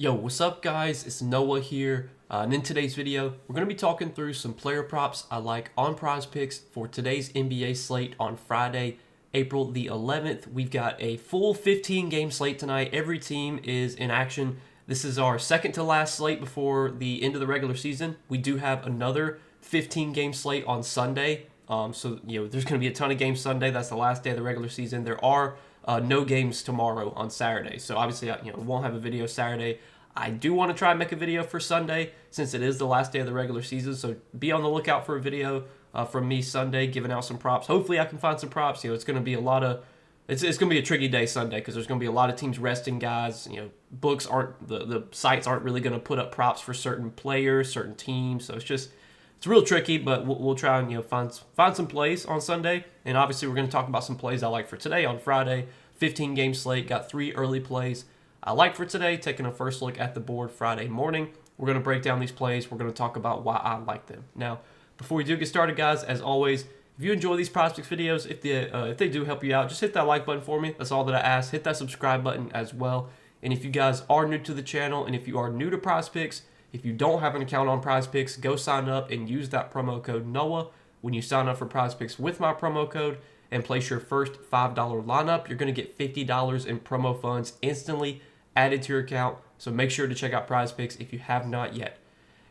Yo, what's up guys? It's Noah here, and in today's video, we're going to be talking through some player props I like on Prizepicks for today's NBA slate on Friday, April the 11th. We've got a full 15-game slate tonight. Every team is in action. This is our second to last slate before the end of the regular season. We do have another 15-game slate on Sunday, so there's going to be a ton of games Sunday. That's the last day of the regular season. There are no games tomorrow on Saturday, so obviously won't have a video Saturday. I do want to try and make a video for Sunday since it is the last day of the regular season, so be on the lookout for a video from me Sunday giving out some props. Hopefully I can find some props. It's going to be it's going to be a tricky day Sunday because there's going to be a lot of teams resting guys. Books aren't the sites aren't really going to put up props for certain players, certain teams, so it's real tricky, but we'll try and find some plays on Sunday, and obviously we're going to talk about some plays I like for today on Friday. 15-game slate, got 3 early plays I like for today. Taking a first look at the board Friday morning, we're going to break down these plays. We're going to talk about why I like them. Now, before we do get started, guys, as always, if you enjoy these Prizepicks videos, if they do help you out, just hit that like button for me. That's all that I ask. Hit that subscribe button as well. And if you guys are new to the channel, and if you are new to Prizepicks, if you don't have an account on Prizepicks, go sign up and use that promo code NOAH when you sign up for Prizepicks with my promo code and place your first $5 lineup. You're going to get $50 in promo funds instantly added to your account. So make sure to check out Prizepicks if you have not yet.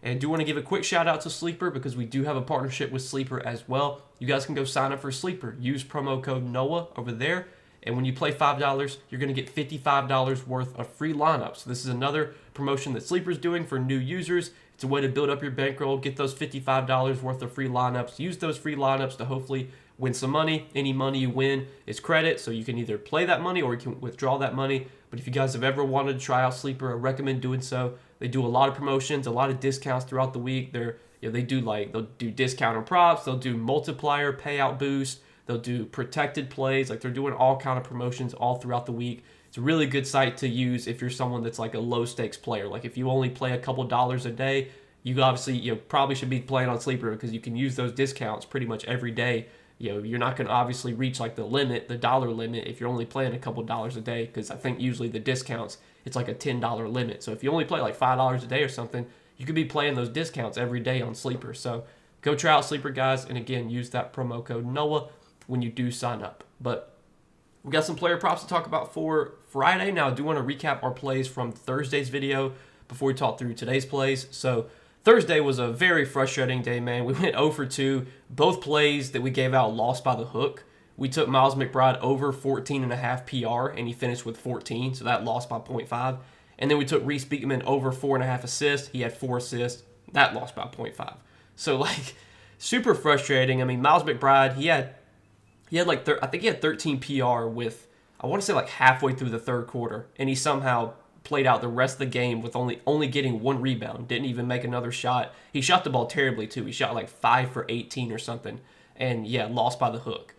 And I do want to give a quick shout out to Sleeper because we do have a partnership with Sleeper as well. You guys can go sign up for Sleeper. Use promo code NOAH over there. And when you play $5, you're going to get $55 worth of free lineups. So this is another promotion that Sleeper's doing for new users. It's a way to build up your bankroll, get those $55 worth of free lineups. Use those free lineups to hopefully win some money. Any money you win is credit, so you can either play that money or you can withdraw that money. But if you guys have ever wanted to try out Sleeper, I recommend doing so. They do a lot of promotions, a lot of discounts throughout the week. They'll do discount on props, they'll do multiplier payout boost, they'll do protected plays. Like, they're doing all kind of promotions all throughout the week. It's a really good site to use if you're someone that's like a low stakes player. Like, if you only play a couple dollars a day, you obviously probably should be playing on Sleeper because you can use those discounts pretty much every day. You're not going to obviously reach like the dollar limit if you're only playing a couple dollars a day, because I think usually the discounts, it's like a $10 limit. So if you only play like $5 a day or something, you could be playing those discounts every day on Sleeper. So go try out Sleeper, guys, and again, use that promo code NOAH when you do sign up. But we got some player props to talk about for Friday. Now, I do want to recap our plays from Thursday's video before we talk through today's plays. So Thursday was a very frustrating day, man. We went 0 for 2. Both plays that we gave out lost by the hook. We took Miles McBride over 14.5 PR, and he finished with 14, so that lost by 0.5. And then we took Reese Beekman over 4.5 assists. He had 4 assists. That lost by 0.5. So, super frustrating. I mean, Miles McBride, he had I think he had 13 PR with, I want to say, halfway through the third quarter, and he somehow played out the rest of the game with only getting 1 rebound. Didn't even make another shot. He shot the ball terribly too. He shot 5 for 18 or something, and lost by the hook.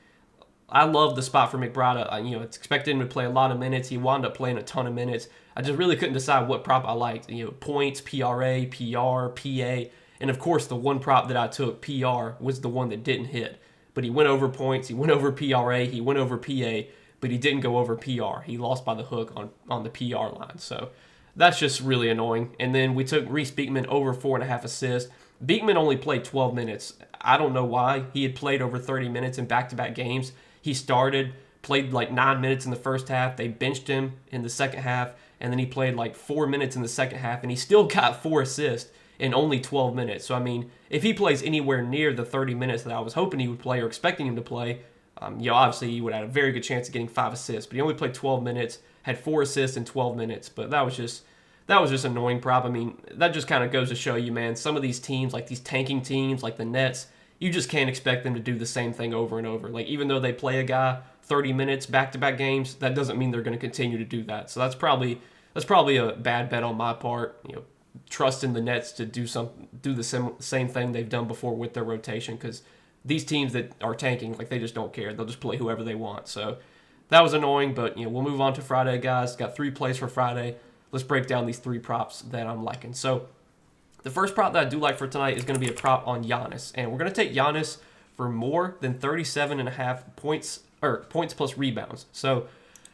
I love the spot for McBride. It's expected him to play a lot of minutes. He wound up playing a ton of minutes. I just really couldn't decide what prop I liked. Points, PRA, PR, PA, and of course the one prop that I took, PR, was the one that didn't hit. But he went over points, he went over PRA, he went over PA, but he didn't go over PR. He lost by the hook on the PR line. So that's just really annoying. And then we took Reese Beekman over 4.5 assists. Beekman only played 12 minutes. I don't know why. He had played over 30 minutes in back-to-back games. He played 9 minutes in the first half. They benched him in the second half, and then he played 4 minutes in the second half, and he still got 4 assists in only 12 minutes. So, I mean, if he plays anywhere near the 30 minutes that I was hoping he would play or expecting him to play, obviously he would have a very good chance of getting 5 assists. But he only played 12 minutes, had 4 assists in 12 minutes. But that was just annoying prop. I mean, that just kind of goes to show you, man, some of these teams, like these tanking teams, like the Nets, you just can't expect them to do the same thing over and over. Even though they play a guy 30 minutes back-to-back games, that doesn't mean they're going to continue to do that. So that's probably a bad bet on my part. Trusting the Nets to do the same thing they've done before with their rotation, because these teams that are tanking, they just don't care. They'll just play whoever they want. So that was annoying, but we'll move on to Friday, guys. Got 3 plays for Friday. Let's break down these 3 props that I'm liking. So the first prop that I do like for tonight is going to be a prop on Giannis, and we're going to take Giannis for more than 37.5 points, or points plus rebounds. So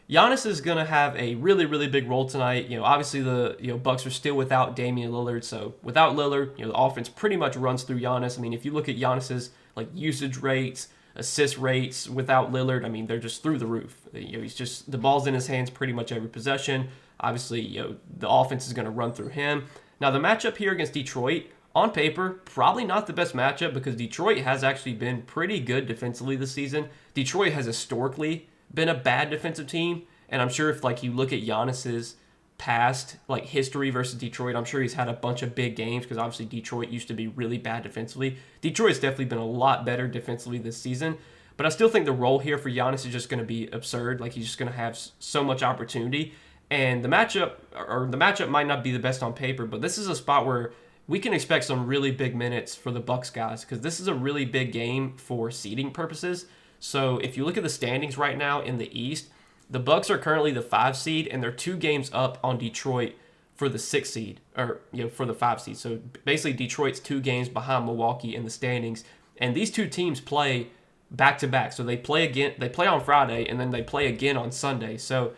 Giannis is going to have a really, really big role tonight. Obviously the Bucks are still without Damian Lillard, so without Lillard, the offense pretty much runs through Giannis. I mean, if you look at Giannis's like usage rates, assist rates without Lillard, I mean, they're just through the roof. He's just the ball's in his hands pretty much every possession. Obviously, the offense is going to run through him. Now the matchup here against Detroit, on paper, probably not the best matchup because Detroit has actually been pretty good defensively this season. Detroit has historically been a bad defensive team, and I'm sure if like you look at Giannis's past like history versus Detroit, I'm sure he's had a bunch of big games because obviously Detroit used to be really bad defensively. Detroit's definitely been a lot better defensively this season, but I still think the role here for Giannis is just going to be absurd. Like he's just going to have so much opportunity, and the matchup might not be the best on paper, but this is a spot where we can expect some really big minutes for the Bucks guys because this is a really big game for seeding purposes. So if you look at the standings right now in the East, the Bucks are currently the 5 seed, and they're 2 games up on Detroit for the 6 seed, or for the 5 seed. So basically, Detroit's 2 games behind Milwaukee in the standings, and these 2 teams play back to back. So they play again. They play on Friday, and then they play again on Sunday. So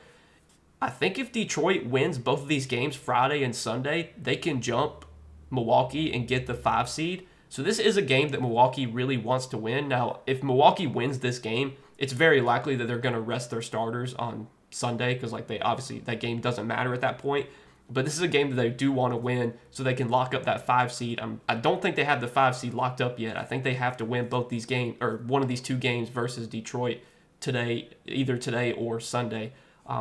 I think if Detroit wins both of these games, Friday and Sunday, they can jump Milwaukee and get the 5 seed. So this is a game that Milwaukee really wants to win. Now, if Milwaukee wins this game, it's very likely that they're going to rest their starters on Sunday because like they obviously that game doesn't matter at that point. But this is a game that they do want to win so they can lock up that 5 seed. I don't think they have the 5 seed locked up yet. I think they have to win both these games or one of these 2 games versus Detroit today, either today or Sunday.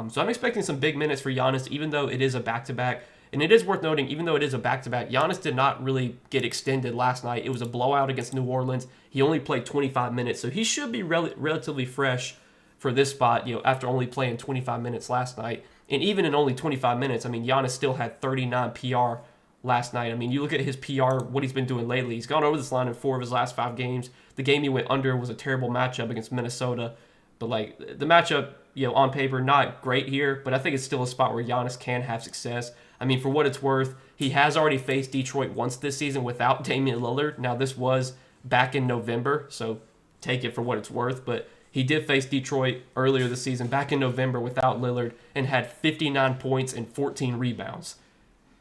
So I'm expecting some big minutes for Giannis, even though it is a back-to-back. And it is worth noting, even though it is a back-to-back, Giannis did not really get extended last night. It was a blowout against New Orleans. He only played 25 minutes, so he should be relatively fresh for this spot, after only playing 25 minutes last night. And even in only 25 minutes, I mean, Giannis still had 39 PR last night. I mean, you look at his PR, what he's been doing lately. He's gone over this line in 4 of his last 5 games. The game he went under was a terrible matchup against Minnesota. But, like, the matchup, on paper, not great here, but I think it's still a spot where Giannis can have success. I mean, for what it's worth, he has already faced Detroit once this season without Damian Lillard. Now, this was back in November, so take it for what it's worth. But he did face Detroit earlier this season, back in November without Lillard, and had 59 points and 14 rebounds.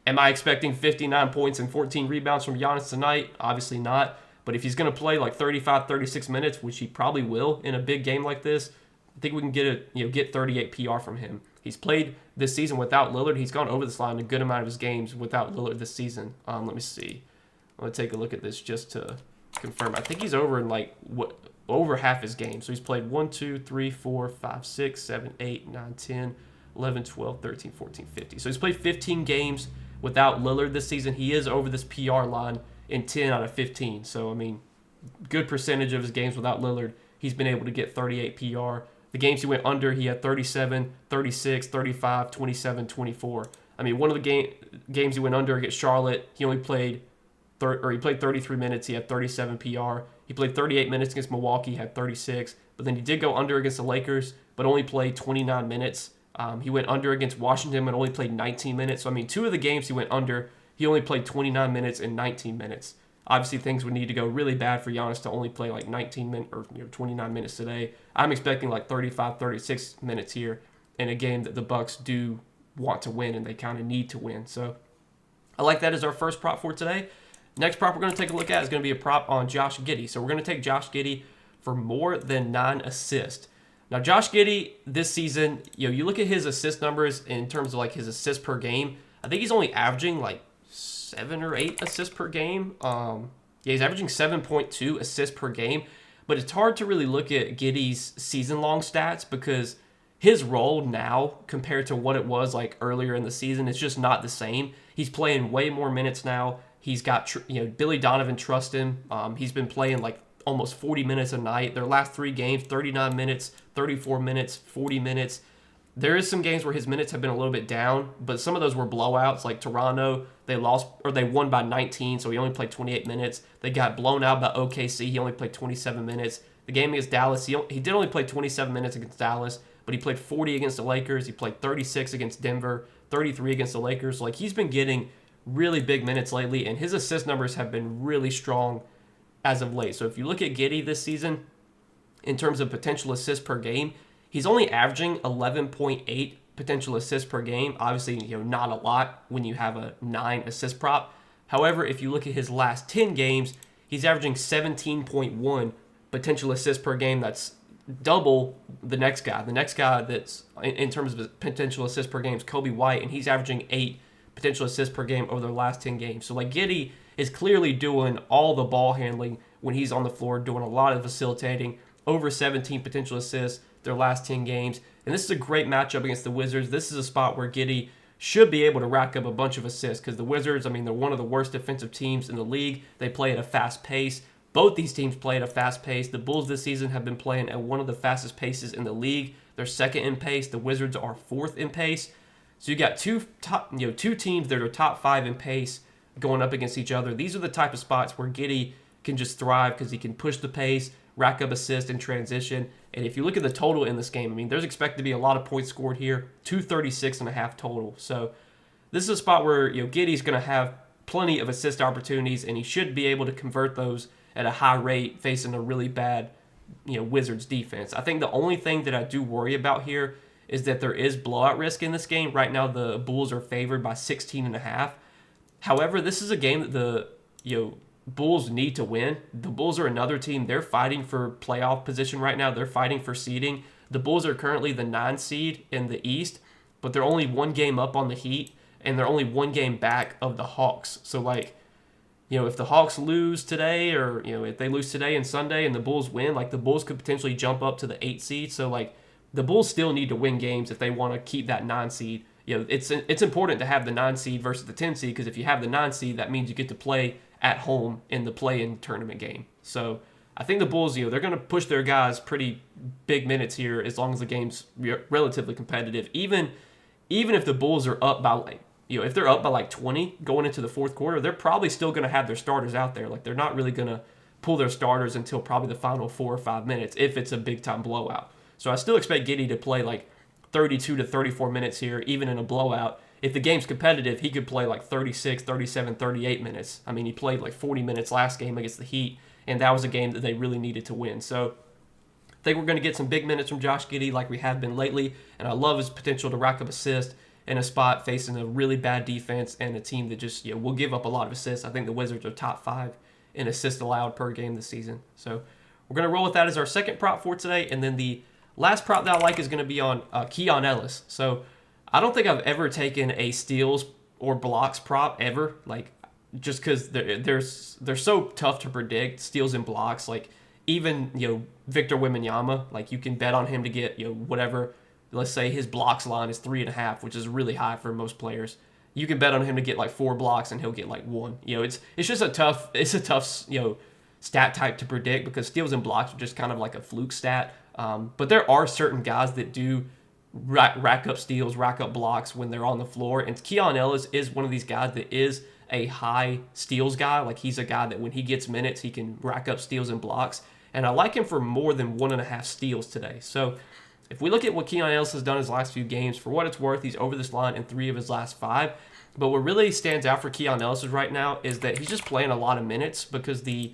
Am I expecting 59 points and 14 rebounds from Giannis tonight? Obviously not. But if he's going to play like 35, 36 minutes, which he probably will in a big game like this, I think we can get 38 PR from him. He's played this season without Lillard. He's gone over this line a good amount of his games without Lillard this season. Let me see. I'm going to take a look at this just to confirm. I think he's over in over half his games. So he's played 1, 2, 3, 4, 5, 6, 7, 8, 9, 10, 11, 12, 13, 14, 15. So he's played 15 games without Lillard this season. He is over this PR line in 10 out of 15. So, I mean, good percentage of his games without Lillard, he's been able to get 38 PR. The games he went under, he had 37, 36, 35, 27, 24. I mean, one of the games he went under against Charlotte, he only played 33 minutes. He had 37 PR. He played 38 minutes against Milwaukee, had 36. But then he did go under against the Lakers, but only played 29 minutes. He went under against Washington and only played 19 minutes. So, I mean, 2 of the games he went under, he only played 29 minutes and 19 minutes. Obviously, things would need to go really bad for Giannis to only play like 19 minutes or 29 minutes today. I'm expecting like 35, 36 minutes here in a game that the Bucks do want to win and they kind of need to win. So I like that as our first prop for today. Next prop we're going to take a look at is going to be a prop on Josh Giddey. So we're going to take Josh Giddey for more than 9 assists. Now, Josh Giddey this season, you look at his assist numbers in terms of like his assists per game. I think he's only averaging like 7 or 8 assists per game. He's averaging 7.2 assists per game. But it's hard to really look at Giddey's season-long stats because his role now compared to what it was like earlier in the season is just not the same. He's playing way more minutes now. He's got, Billy Donovan trusts him. He's been playing like almost 40 minutes a night. Their last 3 games, 39 minutes, 34 minutes, 40 minutes. There is some games where his minutes have been a little bit down, but some of those were blowouts. Like Toronto, they won by 19, so he only played 28 minutes. They got blown out by OKC. He only played 27 minutes. The game against Dallas, he did only play 27 minutes against Dallas, but he played 40 against the Lakers. He played 36 against Denver, 33 against the Lakers. Like, he's been getting really big minutes lately, and his assist numbers have been really strong as of late. So if you look at Giddey this season, in terms of potential assists per game, He's only averaging 11.8 potential assists per game. Obviously, not a lot when you have a 9 assist prop. However, if you look at his last 10 games, he's averaging 17.1 potential assists per game. That's double the next guy. The next guy that's in terms of potential assists per game is Kobe White, and he's averaging 8 potential assists per game over the last 10 games. So like Giddey is clearly doing all the ball handling when he's on the floor, doing a lot of facilitating, over 17 potential assists their last 10 games. And this is a great matchup against the Wizards. This is a spot where Giddey should be able to rack up a bunch of assists because the Wizards, they're one of the worst defensive teams in the league. They play at a fast pace. Both these teams play at a fast pace. The Bulls this season have been playing at one of the fastest paces in the league. They're second in pace. The Wizards are fourth in pace. So you got two teams that are top 5 in pace going up against each other. These are the type of spots where Giddey can just thrive because he can push the pace, rack up assists in transition. And if you look at the total in this game, there's expected to be a lot of points scored here, 236.5 total. So this is a spot where Giddey's going to have plenty of assist opportunities, and he should be able to convert those at a high rate facing a really bad Wizards defense. I think the only thing that I do worry about here is that there is blowout risk in this game. Right now, the Bulls are favored by 16.5. However, this is a game that the Bulls need to win. The Bulls are another team. They're fighting for playoff position right now. They're fighting for seeding. The Bulls are currently the 9 seed in the East, but they're only 1 game up on the Heat, and they're only 1 game back of the Hawks. So, if the Hawks lose today, or, if they lose today and Sunday and the Bulls win, the Bulls could potentially jump up to the 8 seed. So, the Bulls still need to win games if they want to keep that 9 seed. It's important to have the 9 seed versus the 10 seed because if you have the 9 seed, that means you get to play at home in the play-in tournament game. So I think the Bulls, they're going to push their guys pretty big minutes here as long as the game's relatively competitive. Even if the Bulls are up by if they're up by 20 going into the fourth quarter, they're probably still going to have their starters out there. They're not really going to pull their starters until probably the final 4 or 5 minutes if it's a big-time blowout. So I still expect Giddey to play 32 to 34 minutes here, even in a blowout. If the game's competitive, he could play 36, 37, 38 minutes. He played 40 minutes last game against the Heat, and that was a game that they really needed to win. So I think we're going to get some big minutes from Josh Giddey like we have been lately, and I love his potential to rack up assists in a spot facing a really bad defense and a team that just will give up a lot of assists. I think the Wizards are top 5 in assists allowed per game this season. So we're going to roll with that as our second prop for today, and then the last prop that I like is going to be on Keon Ellis. So I don't think I've ever taken a steals or blocks prop ever, just because they're so tough to predict, steals and blocks. Even Victor Wembanyama, you can bet on him to get whatever. Let's say his blocks line is 3.5, which is really high for most players. You can bet on him to get 4 blocks and he'll get 1. It's just a tough stat type to predict because steals and blocks are just kind of like a fluke stat. But there are certain guys that do rack up steals, rack up blocks when they're on the floor. And Keon Ellis is one of these guys that is a high steals guy. He's a guy that when he gets minutes, he can rack up steals and blocks. And I like him for more than 1.5 steals today. So if we look at what Keon Ellis has done his last few games, for what it's worth, he's over this line in 3 of his last 5. But what really stands out for Keon Ellis right now is that he's just playing a lot of minutes because the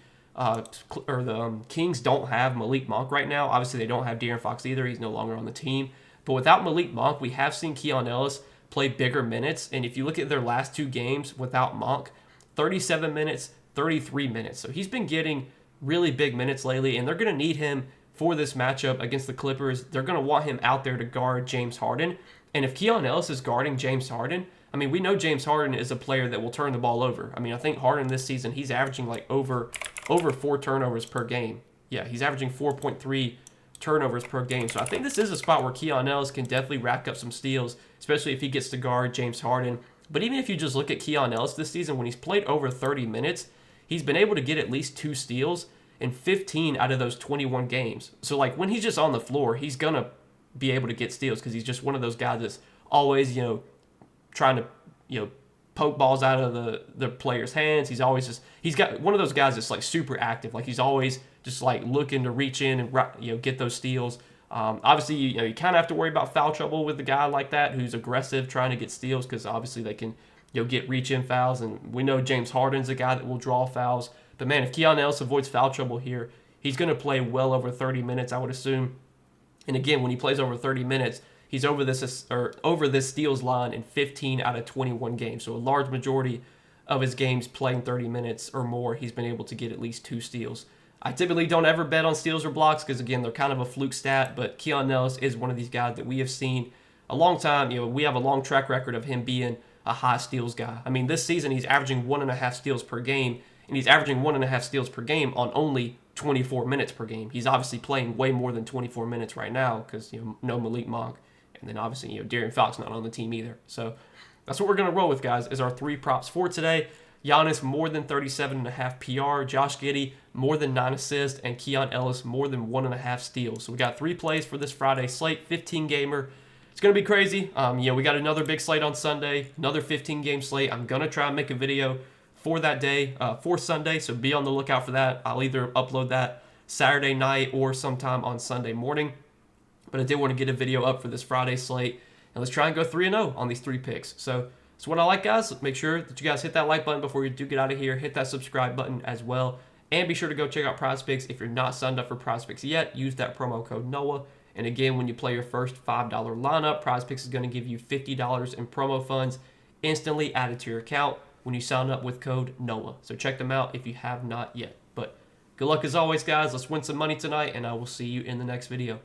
Kings don't have Malik Monk right now. Obviously, they don't have De'Aaron Fox either. He's no longer on the team. But without Malik Monk, we have seen Keon Ellis play bigger minutes. And if you look at their last 2 games without Monk, 37 minutes, 33 minutes. So he's been getting really big minutes lately, and they're going to need him for this matchup against the Clippers. They're going to want him out there to guard James Harden. And if Keon Ellis is guarding James Harden, we know James Harden is a player that will turn the ball over. I think Harden this season, he's averaging over 4 turnovers per game. Yeah, he's averaging 4.3 turnovers per game. So I think this is a spot where Keon Ellis can definitely rack up some steals, especially if he gets to guard James Harden. But even if you just look at Keon Ellis this season, when he's played over 30 minutes, he's been able to get at least 2 steals in 15 out of those 21 games. So when he's just on the floor, he's going to be able to get steals because he's just one of those guys that's always, trying to, poke balls out of the player's hands. He's got one of those guys that's super active. He's always just looking to reach in and, get those steals. Obviously, you kind of have to worry about foul trouble with a guy like that who's aggressive trying to get steals because obviously they can, get reach-in fouls. And we know James Harden's a guy that will draw fouls. But, man, if Keon Ellis avoids foul trouble here, he's going to play well over 30 minutes, I would assume. And again, when he plays over 30 minutes, he's over this steals line in 15 out of 21 games. So a large majority of his games playing 30 minutes or more, he's been able to get at least 2 steals. I typically don't ever bet on steals or blocks because, again, they're kind of a fluke stat, but Keon Ellis is one of these guys that we have seen a long time. We have a long track record of him being a high steals guy. I mean, this season he's averaging 1.5 steals per game, and he's averaging 1.5 steals per game on only 24 minutes per game. He's obviously playing way more than 24 minutes right now because, no Malik Monk, and then obviously, De'Aaron Fox not on the team either. So that's what we're going to roll with, guys, is our 3 props for today. Giannis, more than 37.5 PR. Josh Giddey, more than 9 assists. And Keon Ellis, more than 1.5 steals. So we got 3 plays for this Friday slate, 15-gamer. It's going to be crazy. We got another big slate on Sunday, another 15-game slate. I'm going to try and make a video for that day, for Sunday, so be on the lookout for that. I'll either upload that Saturday night or sometime on Sunday morning. But I did want to get a video up for this Friday slate. And let's try and go 3-0 on these 3 picks. So that's what I like, guys. Make sure that you guys hit that like button before you do get out of here. Hit that subscribe button as well. And be sure to go check out Prizepicks. If you're not signed up for Prizepicks yet, use that promo code NOAH. And again, when you play your first $5 lineup, Prizepicks is going to give you $50 in promo funds instantly added to your account when you sign up with code NOAH. So check them out if you have not yet. But good luck as always, guys. Let's win some money tonight, and I will see you in the next video.